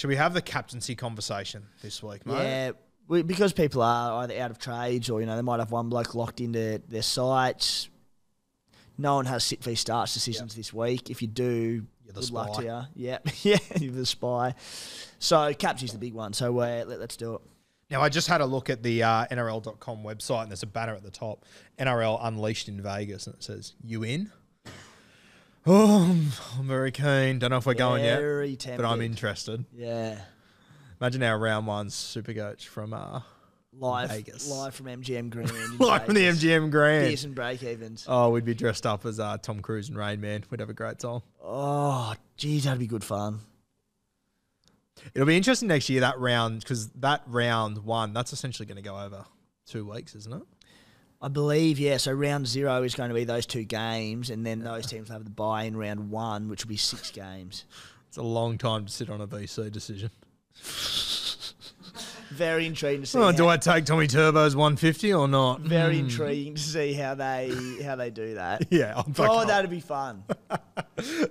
Should we have the captaincy conversation this week, mate? Yeah, because people are either out of trades or, they might have one bloke locked into their sites. No one has sit v starts decisions this week. If you do, good luck to you. Yeah, yeah, you're the spy. So captaincy's the big one. So let's do it. Now, I just had a look at the NRL.com website, and there's a banner at the top, NRL Unleashed in Vegas, and it says, "You in?" Oh, I'm very keen. Don't know if we're going yet, but I'm interested. Yeah. Imagine our round one Supercoach from Vegas. Live from MGM Grand. Live from the MGM Grand. Beers and Breakevens. Oh, we'd be dressed up as Tom Cruise and Rain Man. We'd have a great time. Oh, geez, that'd be good fun. It'll be interesting next year, that round, because that round one, that's essentially going to go over 2 weeks, isn't it? I believe, yeah. So round 0 is going to be those 2 games, and then those teams will have the bye in round 1, which will be 6 games. It's a long time to sit on a VC decision. Very intriguing to see. Do I take Tommy Turbo's 150 or not? Very intriguing to see how they do that. Yeah. That'd be fun.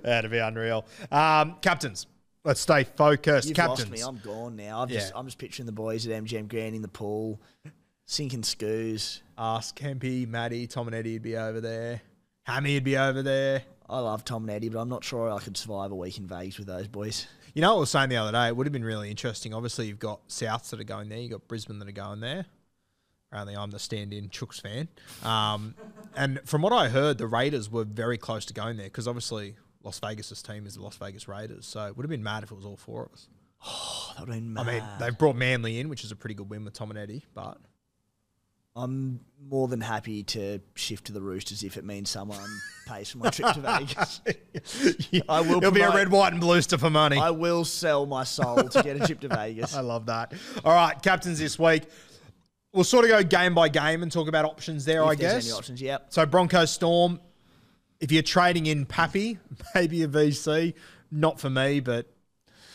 That'd be unreal. Captains. Let's stay focused. You've Captains. lost me. I'm gone now. I'm just picturing the boys at MGM Grand in the pool, sinking scoos. Ask Kempy, Matty, Tom and Eddie would be over there. Hammy would be over there. I love Tom and Eddie, but I'm not sure I could survive a week in Vegas with those boys. You know what I was saying the other day? It would have been really interesting. Obviously, you've got Souths that are going there. You've got Brisbane that are going there. Apparently, I'm the stand-in Chooks fan. And from what I heard, the Raiders were very close to going there because obviously Las Vegas' team is the Las Vegas Raiders. So it would have been mad if it was all 4 of us. Oh, that would have been mad. I mean, they've brought Manly in, which is a pretty good win with Tom and Eddie, but... I'm more than happy to shift to the Roosters if it means someone pays for my trip to Vegas. It'll be a red, white and blue stuff for money. I will sell my soul to get a trip to Vegas. I love that. All right, captains this week. We'll sort of go game by game and talk about options there, I guess. Any options, yep. So Broncos Storm, if you're trading in Pappy, maybe a VC. Not for me, but...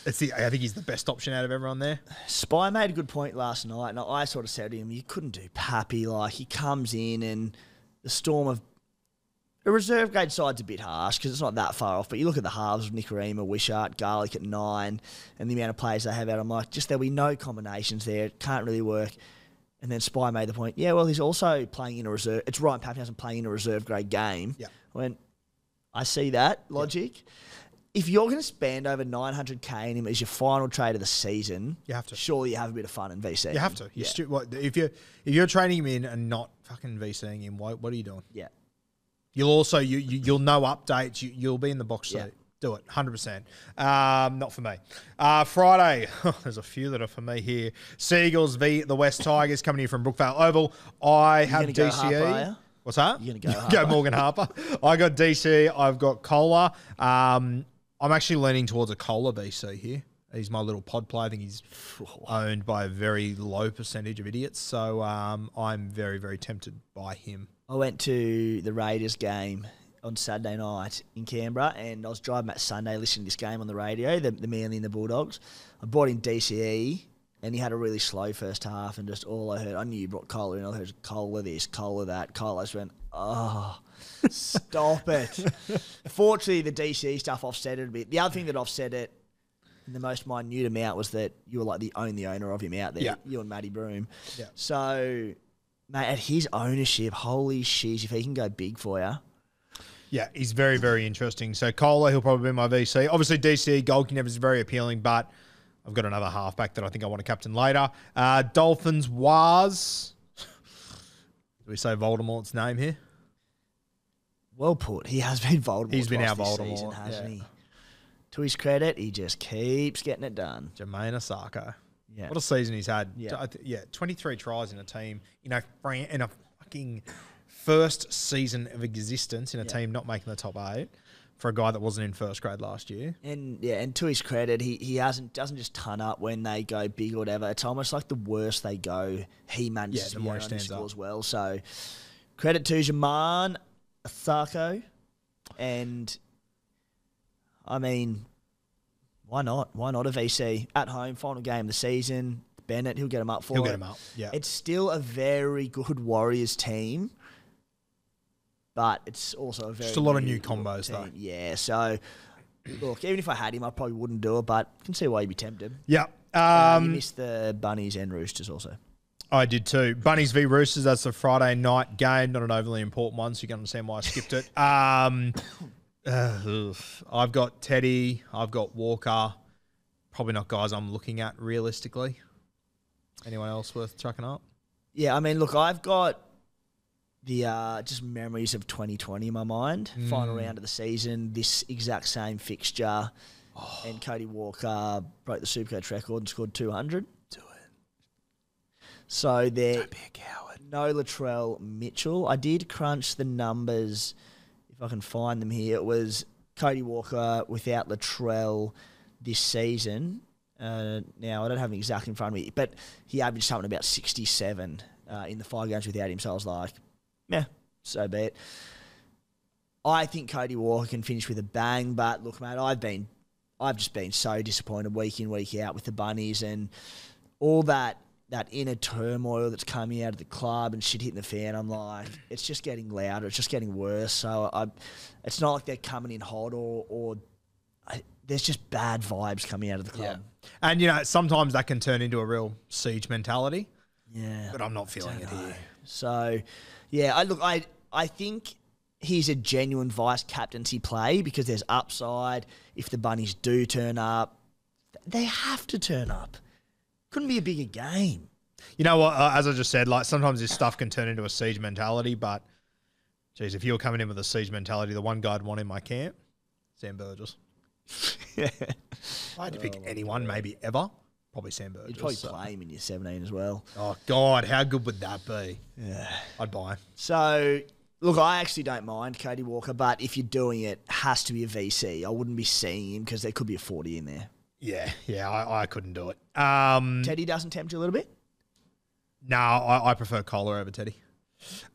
I think he's the best option out of everyone there. Spy made a good point last night, and I sort of said to him, you couldn't do Pappy. Like, he comes in and the Storm of... A reserve grade side's a bit harsh because it's not that far off, but you look at the halves of Nicarima, Wishart, Garlic at 9, and the amount of players they have out, I'm like, just there'll be no combinations there. It can't really work. And then Spy made the point, yeah, well, he's also playing in a reserve... It's Ryan Papenhuyzen playing in a reserve grade game. Yeah. I went, I see that logic. Yeah. If you're going to spend over $900K in him as your final trade of the season, you have to. Surely you have a bit of fun in VC. You have to. If you're trading him in and not fucking VCing him, what are you doing? Yeah. You'll also you'll know updates. You'll be in the box seat. Yeah. Do it, 100%. Not for me. Friday, there's a few that are for me here. Seagulls v the West Tigers coming here from Brookvale Oval. I have DCE. Harper, what's that? You're going to go Harper. Go Morgan Harper. I got DC. I've got Kohler. I'm actually leaning towards a Kohler VC here. He's my little pod player. I think he's owned by a very low percentage of idiots. So I'm very, very tempted by him. I went to the Raiders game on Saturday night in Canberra, and I was driving back Sunday listening to this game on the radio, the Manly and the Bulldogs. I brought in DCE, and he had a really slow first half, and just all I heard, I knew you brought Kohler in, I heard Kohler this, Kohler that. Kohler just went, oh... Stop it. Fortunately, the DC stuff offset it a bit. The other thing that offset it in the most minute amount was that you were like the only owner of him out there, you and Matty Broom. Yeah. So, mate, at his ownership, holy shit, if he can go big for you. Yeah, he's very, very interesting. So, Kohler, he'll probably be my VC. Obviously, DCE, Goalkeeper is very appealing, but I've got another halfback that I think I want to captain later. Dolphins was... Do we say Voldemort's name here? Well put. He has been Voldemort. He's been our Voldemort, season, hasn't he? To his credit, he just keeps getting it done. Jermaine Osako. Yeah. What a season he's had. Yeah. 23 tries in a team, in a fucking first season of existence in a team not making the top 8 for a guy that wasn't in first grade last year. And to his credit, he doesn't just ton up when they go big or whatever. It's almost like the worse they go, he manages to get on the score as well. So credit to Jermaine Osako, and I mean, why not? Why not a VC at home? Final game of the season. Bennett, he'll get him up for it. He'll get him up. Yeah, it's still a very good Warriors team, but it's also a very just a lot of new combos though. Yeah, so Look, even if I had him, I probably wouldn't do it, but I can see why you'd be tempted. Yeah. You missed the Bunnies and Roosters also. I did too. Bunnies v Roosters, that's a Friday night game, not an overly important one, so you can understand why I skipped it. I've got Teddy, I've got Walker. Probably not guys I'm looking at realistically. Anyone else worth chucking up? Yeah, I mean, look, I've got the just memories of 2020 in my mind. Final round of the season, this exact same fixture, and Cody Walker broke the Supercoach record and scored 200. Do it. So there, Don't be a coward. No Latrell Mitchell. I did crunch the numbers, if I can find them here. It was Cody Walker without Latrell this season. Now, I don't have them exactly in front of me, but he averaged something about 67 in the 5 games without him. So I was like, yeah, so be it. I think Cody Walker can finish with a bang, but look, mate, I've just been so disappointed week in, week out with the Bunnies and all that inner turmoil that's coming out of the club and shit hitting the fan. I'm like, it's just getting louder. It's just getting worse. So it's not like they're coming in hot or there's just bad vibes coming out of the club. Yeah. And, you know, sometimes that can turn into a real siege mentality. Yeah. But I'm not feeling it here. So, yeah, I think he's a genuine vice-captaincy play because there's upside. If the Bunnies do turn up, they have to turn up. Couldn't be a bigger game. You know what? As I just said, like sometimes this stuff can turn into a siege mentality, but, geez, if you were coming in with a siege mentality, the one guy I'd want in my camp, Sam Burgess. Yeah. If I had to pick anyone, maybe ever, probably Sam Burgess. You'd probably play him in your 17 as well. Oh, God, how good would that be? Yeah. I'd buy him. So, look, I actually don't mind Cody Walker, but if you're doing it, has to be a VC. I wouldn't be seeing him because there could be a 40 in there. Yeah, I couldn't do it. Teddy doesn't tempt you a little bit? No, I prefer Kohler over Teddy.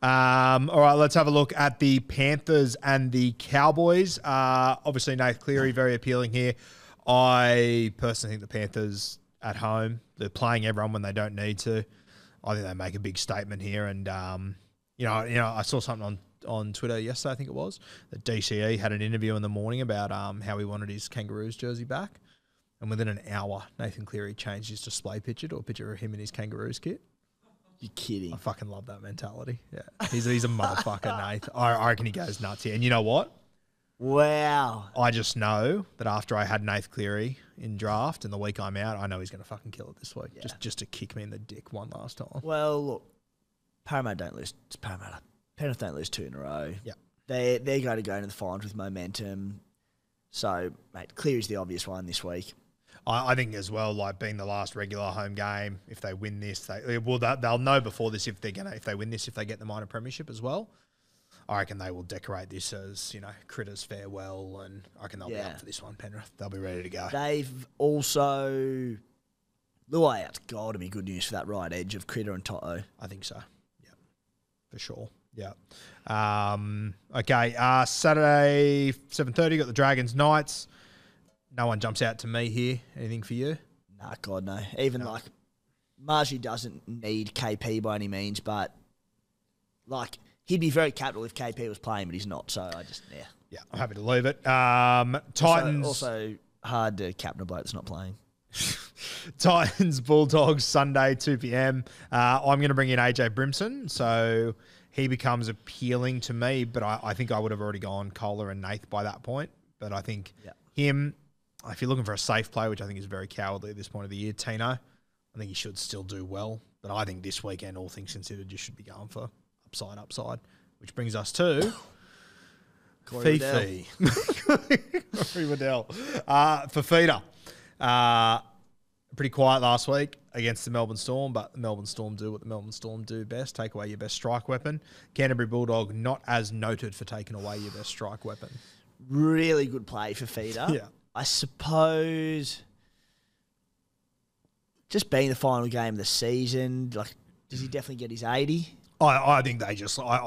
All right, let's have a look at the Panthers and the Cowboys. Obviously, Nath Cleary, very appealing here. I personally think the Panthers at home, they're playing everyone when they don't need to. I think they make a big statement here. And, you know, I saw something on Twitter yesterday, I think it was, that DCE had an interview in the morning about how he wanted his Kangaroos jersey back. And within an hour, Nathan Cleary changed his display picture to a picture of him in his Kangaroos kit. You're kidding. I fucking love that mentality. Yeah, he's a motherfucker, Nate. I reckon he goes nuts here. And you know what? Wow. I just know that after I had Nath Cleary in draft and the week I'm out, I know he's going to fucking kill it this week. Yeah. Just to kick me in the dick one last time. Well, look, Parramatta don't lose. It's Parramatta. Penrith don't lose 2 in a row. Yeah. They're going to go into the finals with momentum. So, mate, Cleary's the obvious one this week. I think as well, like being the last regular home game, if they win this, they'll know before this if they win this, if they get the minor premiership as well. I reckon they will decorate this as, you know, Critters farewell, and I reckon they'll be up for this one, Penrith. They'll be ready to go. They've also Luai's got to be good news for that right edge of Critter and Toto. I think so. Yeah, for sure. Yeah. Okay. Saturday 7:30. Got the Dragons Knights. No one jumps out to me here. Anything for you? Nah, God, no. Even like, Margie doesn't need KP by any means, but like, he'd be very capital if KP was playing, but he's not. So I just, yeah. Yeah, I'm happy to leave it. Titans. Also hard to captain a bloke that's not playing. Titans, Bulldogs, Sunday, 2 p.m. I'm going to bring in AJ Brimson, so he becomes appealing to me, but I think I would have already gone Kohler and Nath by that point. But I think him, if you're looking for a safe play, which I think is very cowardly at this point of the year, Tino, I think he should still do well. But I think this weekend, all things considered, you should be going for upside, which brings us to Fifi. Corey Waddell. Fafita. Pretty quiet last week against the Melbourne Storm, but the Melbourne Storm do what the Melbourne Storm do best, take away your best strike weapon. Canterbury Bulldog, not as noted for taking away your best strike weapon. Really good play for Feeder. Yeah. I suppose just being the final game of the season, like, does he definitely get his 80? I think I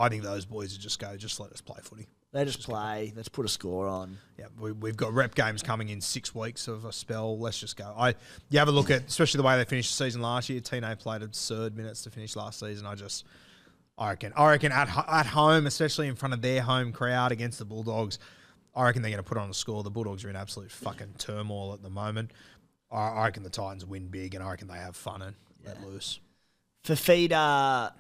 think those boys just let us play footy. They just play. Let's put a score on. Yeah, we've got rep games coming in 6 weeks of a spell. Let's just go. You have a look at, especially the way they finished the season last year. Tino played absurd minutes to finish last season. I reckon at home, especially in front of their home crowd against the Bulldogs, I reckon they're going to put on a score. The Bulldogs are in absolute fucking turmoil at the moment. I reckon the Titans win big, and I reckon they have fun and let loose. Fafita's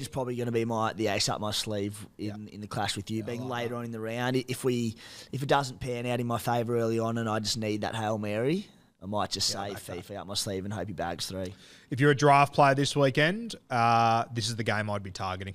probably going to be the ace up my sleeve in the clash with you, being later on in the round. If it doesn't pan out in my favour early on and I just need that Hail Mary, I might just save Fifi up my sleeve and hope he bags 3. If you're a draft player this weekend, this is the game I'd be targeting.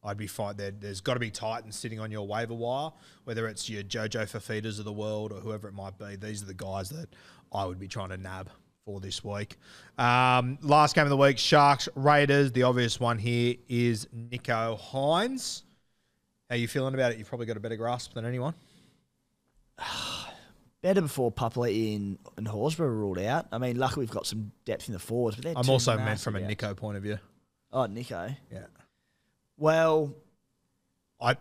I'd be fine. There's got to be Titans sitting on your waiver wire, whether it's your Jojo Fafitas of the world or whoever it might be. These are the guys that I would be trying to nab for this week. Last game of the week, Sharks, Raiders. The obvious one here is Nicho Hynes. How are you feeling about it? You've probably got a better grasp than anyone. Better before Papali'i and Horsburgh were ruled out. I mean, luckily we've got some depth in the forwards. But I'm also meant from a Nicho point of view. Oh, Nicho. Yeah. Well, I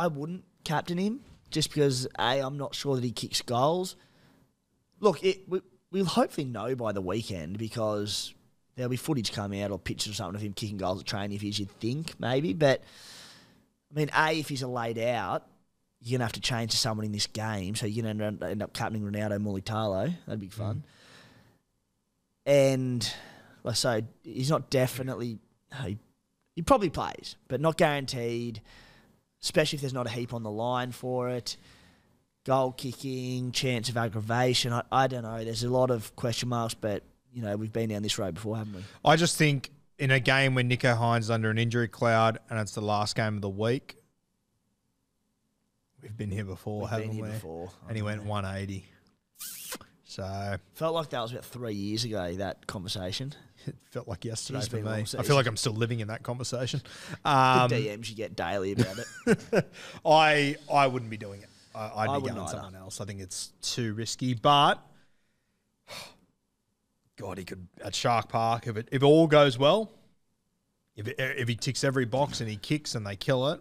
wouldn't captain him just because, I'm not sure that he kicks goals. Look, we'll hopefully know by the weekend because there'll be footage coming out or pictures or something of him kicking goals at training if he's, you'd think, maybe. But, I mean, if he's laid out, you're going to have to change to someone in this game. So you're going to end up captaining Ronaldo Mulitalo. That'd be fun. And, like I say, he's not definitely... He probably plays, but not guaranteed, especially if there's not a heap on the line for it. Goal kicking, chance of aggravation. I don't know. There's a lot of question marks, but, we've been down this road before, haven't we? I just think in a game when Nicho Hynes is under an injury cloud and it's the last game of the week, we've been here before, haven't we? And he went 180. So felt like that was about 3 years ago, that conversation. It felt like yesterday for me. I feel like I'm still living in that conversation. The DMs you get daily about it. I wouldn't be doing it. I'd be going someone else. I think it's too risky. But God, he could at Shark Park if it all goes well. If he ticks every box and he kicks and they kill it,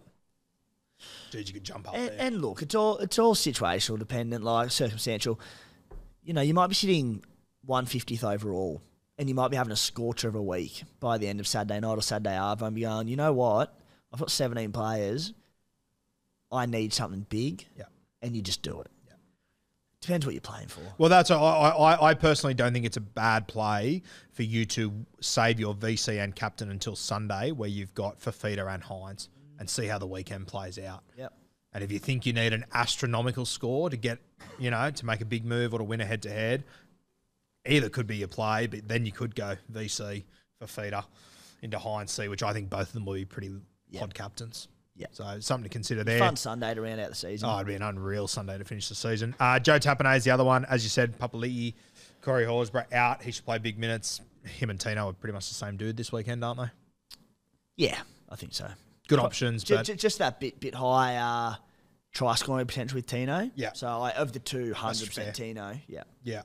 dude, you could jump up there. And look, it's all situational, dependent, like circumstantial. You might be sitting 150th overall. And you might be having a scorcher of a week by the end of Saturday night or Saturday after and be going, you know what? I've got 17 players. I need something big. Yeah. And you just do it. Yeah. Depends what you're playing for. Well, I personally don't think it's a bad play for you to save your VC and captain until Sunday where you've got Fafita and Hynes and see how the weekend plays out. Yep. And if you think you need an astronomical score to get, to make a big move or to win a head-to-head, either could be your play, but then you could go VC for feeder into Hynes C, which I think both of them will be pretty pod captains. Yeah. So something to consider there. Fun Sunday to round out the season. Oh, it'd be an unreal Sunday to finish the season. Joe Tapine is the other one. As you said, Papali'i, Corey Horsburgh out. He should play big minutes. Him and Tino are pretty much the same dude this weekend, aren't they? Yeah, I think so. Good options. But just that bit higher try scoring potential with Tino. Yeah. So of the two, 100% Tino. Yeah. Yeah.